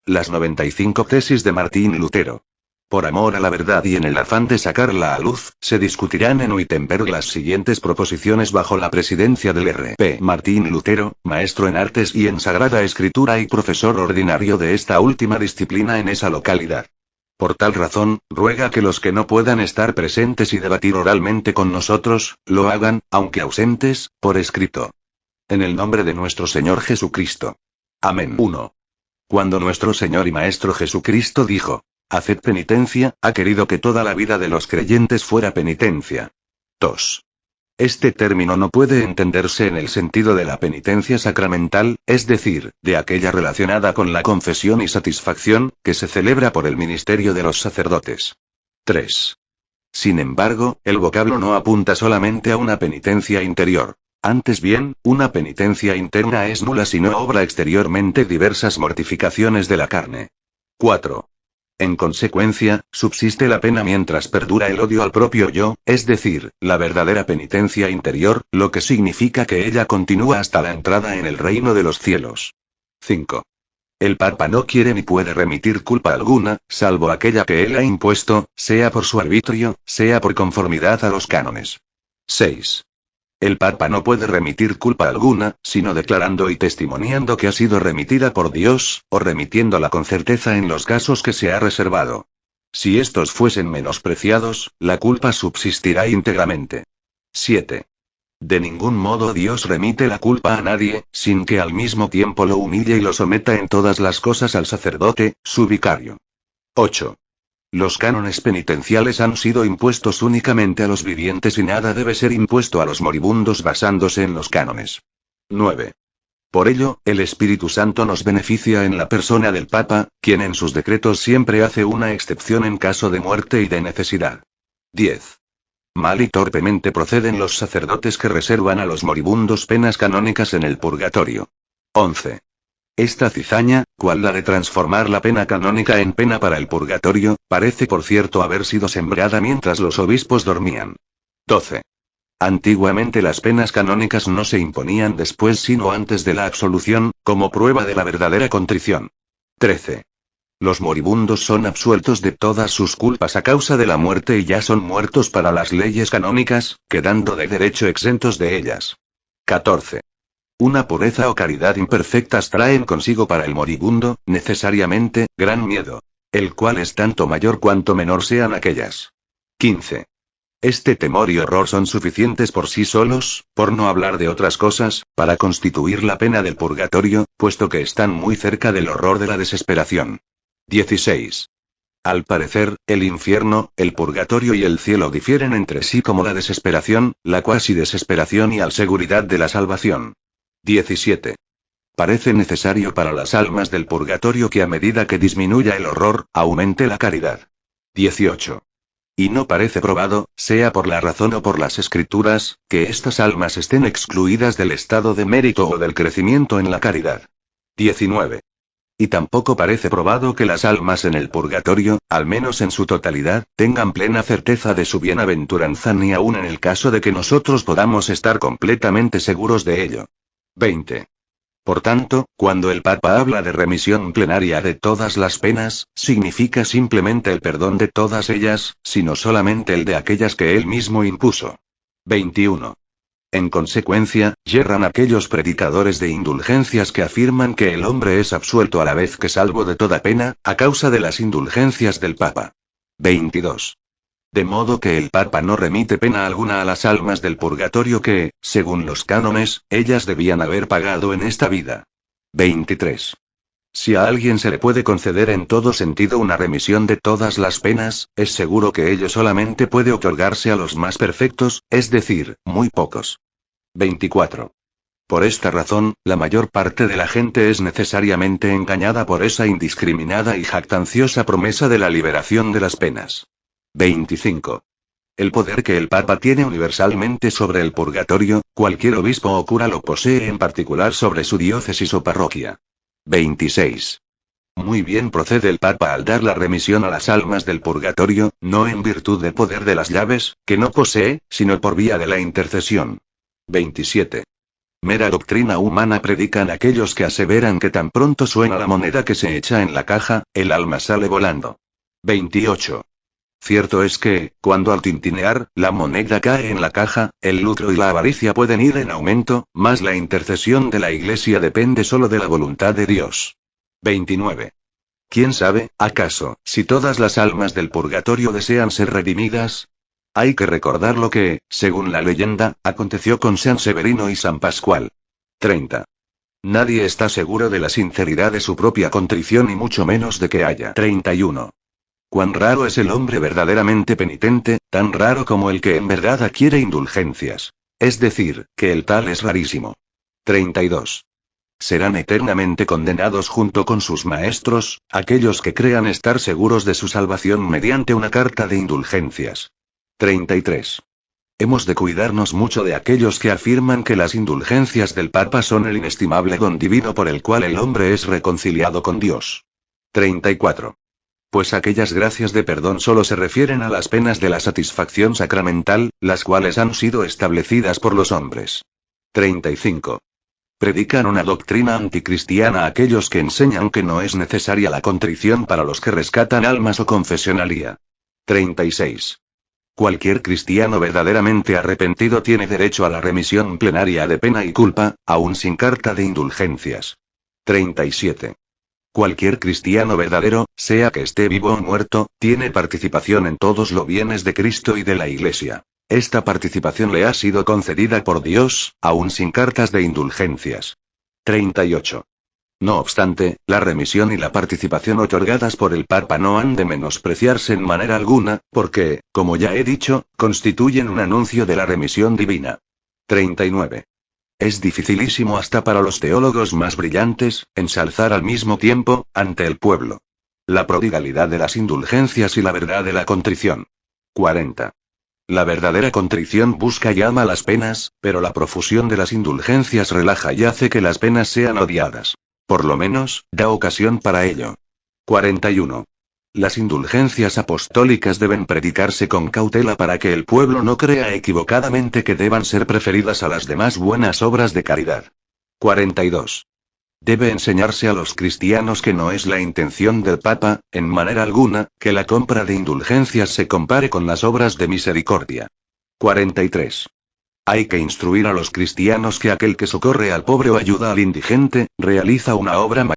Las 95 tesis de Martín Lutero. Por amor a la verdad y en el afán de sacarla a luz, se discutirán en Wittenberg las siguientes proposiciones bajo la presidencia del R.P. Martín Lutero, maestro en artes y en Sagrada Escritura y profesor ordinario de esta última disciplina en esa localidad. Por tal razón, ruega que los que no puedan estar presentes y debatir oralmente con nosotros, lo hagan, aunque ausentes, por escrito. En el nombre de nuestro Señor Jesucristo. Amén. 1. Cuando nuestro Señor y Maestro Jesucristo dijo: haced penitencia, ha querido que toda la vida de los creyentes fuera penitencia. 2. Este término no puede entenderse en el sentido de la penitencia sacramental, es decir, de aquella relacionada con la confesión y satisfacción, que se celebra por el ministerio de los sacerdotes. 3. Sin embargo, el vocablo no apunta solamente a una penitencia interior. Antes bien, una penitencia interna es nula si no obra exteriormente diversas mortificaciones de la carne. 4. En consecuencia, subsiste la pena mientras perdura el odio al propio yo, es decir, la verdadera penitencia interior, lo que significa que ella continúa hasta la entrada en el reino de los cielos. 5. El Papa no quiere ni puede remitir culpa alguna, salvo aquella que él ha impuesto, sea por su arbitrio, sea por conformidad a los cánones. 6. El Papa no puede remitir culpa alguna, sino declarando y testimoniando que ha sido remitida por Dios, o remitiéndola con certeza en los casos que se ha reservado. Si estos fuesen menospreciados, la culpa subsistirá íntegramente. 7. De ningún modo Dios remite la culpa a nadie, sin que al mismo tiempo lo humille y lo someta en todas las cosas al sacerdote, su vicario. 8. Los cánones penitenciales han sido impuestos únicamente a los vivientes y nada debe ser impuesto a los moribundos basándose en los cánones. 9. Por ello, el Espíritu Santo nos beneficia en la persona del Papa, quien en sus decretos siempre hace una excepción en caso de muerte y de necesidad. 10. Mal y torpemente proceden los sacerdotes que reservan a los moribundos penas canónicas en el purgatorio. 11. Esta cizaña, cual la de transformar la pena canónica en pena para el purgatorio, parece por cierto haber sido sembrada mientras los obispos dormían. 12. Antiguamente las penas canónicas no se imponían después sino antes de la absolución, como prueba de la verdadera contrición. 13. Los moribundos son absueltos de todas sus culpas a causa de la muerte y ya son muertos para las leyes canónicas, quedando de derecho exentos de ellas. 14. Una pureza o caridad imperfectas traen consigo para el moribundo, necesariamente, gran miedo, el cual es tanto mayor cuanto menor sean aquellas. 15. Este temor y horror son suficientes por sí solos, por no hablar de otras cosas, para constituir la pena del purgatorio, puesto que están muy cerca del horror de la desesperación. 16. Al parecer, el infierno, el purgatorio y el cielo difieren entre sí como la desesperación, la cuasi desesperación y la seguridad de la salvación. 17. Parece necesario para las almas del purgatorio que a medida que disminuya el horror, aumente la caridad. 18. Y no parece probado, sea por la razón o por las escrituras, que estas almas estén excluidas del estado de mérito o del crecimiento en la caridad. 19. Y tampoco parece probado que las almas en el purgatorio, al menos en su totalidad, tengan plena certeza de su bienaventuranza ni aun en el caso de que nosotros podamos estar completamente seguros de ello. 20. Por tanto, cuando el Papa habla de remisión plenaria de todas las penas, significa simplemente el perdón de todas ellas, sino solamente el de aquellas que él mismo impuso. 21. En consecuencia, yerran aquellos predicadores de indulgencias que afirman que el hombre es absuelto a la vez que salvo de toda pena, a causa de las indulgencias del Papa. 22. De modo que el Papa no remite pena alguna a las almas del purgatorio que, según los cánones, ellas debían haber pagado en esta vida. 23. Si a alguien se le puede conceder en todo sentido una remisión de todas las penas, es seguro que ello solamente puede otorgarse a los más perfectos, es decir, muy pocos. 24. Por esta razón, la mayor parte de la gente es necesariamente engañada por esa indiscriminada y jactanciosa promesa de la liberación de las penas. 25. El poder que el Papa tiene universalmente sobre el purgatorio, cualquier obispo o cura lo posee en particular sobre su diócesis o parroquia. 26. Muy bien procede el Papa al dar la remisión a las almas del purgatorio, no en virtud del poder de las llaves, que no posee, sino por vía de la intercesión. 27. Mera doctrina humana predican aquellos que aseveran que tan pronto suena la moneda que se echa en la caja, el alma sale volando. 28. Cierto es que, cuando al tintinear, la moneda cae en la caja, el lucro y la avaricia pueden ir en aumento, mas la intercesión de la Iglesia depende solo de la voluntad de Dios. 29. ¿Quién sabe, acaso, si todas las almas del purgatorio desean ser redimidas? Hay que recordar lo que, según la leyenda, aconteció con San Severino y San Pascual. 30. Nadie está seguro de la sinceridad de su propia contrición y mucho menos de que haya. 31. Cuán raro es el hombre verdaderamente penitente, tan raro como el que en verdad adquiere indulgencias. Es decir, que el tal es rarísimo. 32. Serán eternamente condenados junto con sus maestros, aquellos que crean estar seguros de su salvación mediante una carta de indulgencias. 33. Hemos de cuidarnos mucho de aquellos que afirman que las indulgencias del Papa son el inestimable don divino por el cual el hombre es reconciliado con Dios. 34. Pues aquellas gracias de perdón solo se refieren a las penas de la satisfacción sacramental, las cuales han sido establecidas por los hombres. 35. Predican una doctrina anticristiana aquellos que enseñan que no es necesaria la contrición para los que rescatan almas o confesionalía. 36. Cualquier cristiano verdaderamente arrepentido tiene derecho a la remisión plenaria de pena y culpa, aun sin carta de indulgencias. 37. Cualquier cristiano verdadero, sea que esté vivo o muerto, tiene participación en todos los bienes de Cristo y de la Iglesia. Esta participación le ha sido concedida por Dios, aun sin cartas de indulgencias. 38. No obstante, la remisión y la participación otorgadas por el Papa no han de menospreciarse en manera alguna, porque, como ya he dicho, constituyen un anuncio de la remisión divina. 39. Es dificilísimo hasta para los teólogos más brillantes, ensalzar al mismo tiempo, ante el pueblo, la prodigalidad de las indulgencias y la verdad de la contrición. 40. La verdadera contrición busca y ama las penas, pero la profusión de las indulgencias relaja y hace que las penas sean odiadas. Por lo menos, da ocasión para ello. 41. Las indulgencias apostólicas deben predicarse con cautela para que el pueblo no crea equivocadamente que deban ser preferidas a las demás buenas obras de caridad. 42. Debe enseñarse a los cristianos que no es la intención del Papa, en manera alguna, que la compra de indulgencias se compare con las obras de misericordia. 43. Hay que instruir a los cristianos que aquel que socorre al pobre o ayuda al indigente, realiza una obra